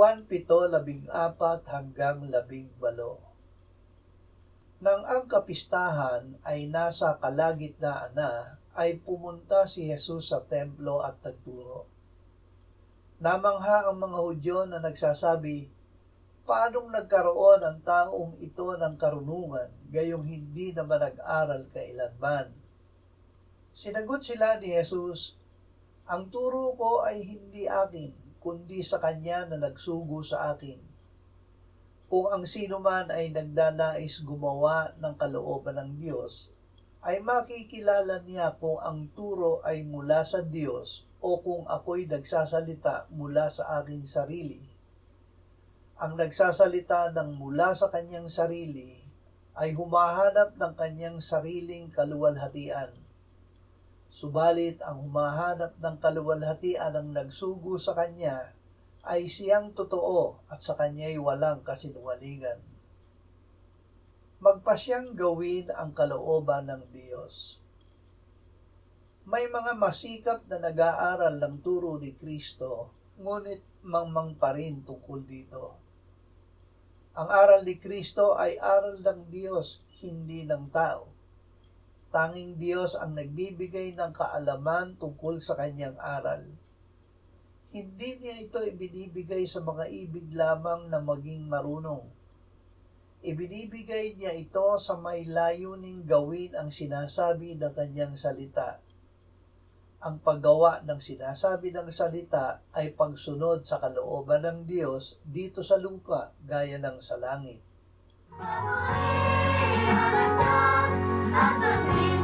Juan 7:14 hanggang 18. Nang ang kapistahan ay nasa kalagitnaan na, ay pumunta si Jesus sa templo at nagturo. Namangha ang mga Hudyo na nagsasabi, "Paanong nagkaroon ang taong ito ng karunungan, gayong hindi naman nag-aral kailanman?" Sinagot sila ni Jesus, "Ang turo ko ay hindi akin, kundi sa kanya na nagsugo sa akin. Kung ang sino man ay nagdanais gumawa ng kalooban ng Diyos, ay makikilala niya kung ang turo ay mula sa Diyos o kung ako'y nagsasalita mula sa aking sarili. Ang nagsasalita ng mula sa kanyang sarili ay humahanap ng kanyang sariling kaluwalhatian. Subalit ang humahanap ng kaluwalhatian ang nagsugo sa kanya ay siyang totoo at sa kanya'y walang kasinungalingan. Magpasyang gawin ang kalooban ng Diyos." May mga masikap na nag-aaral ng turo ni Kristo, ngunit mangmang pa rin tungkol dito. Ang aral ni Kristo ay aral ng Diyos, hindi ng tao. Tanging Diyos ang nagbibigay ng kaalaman tungkol sa kanyang aral. Hindi niya ito ibinibigay sa mga ibig lamang na maging marunong. Ibinibigay niya ito sa may layuning gawin ang sinasabi ng kanyang salita. Ang paggawa ng sinasabi ng salita ay pagsunod sa kalooban ng Diyos dito sa lupa gaya ng sa langit. Papuri ang Diyos, sasabihin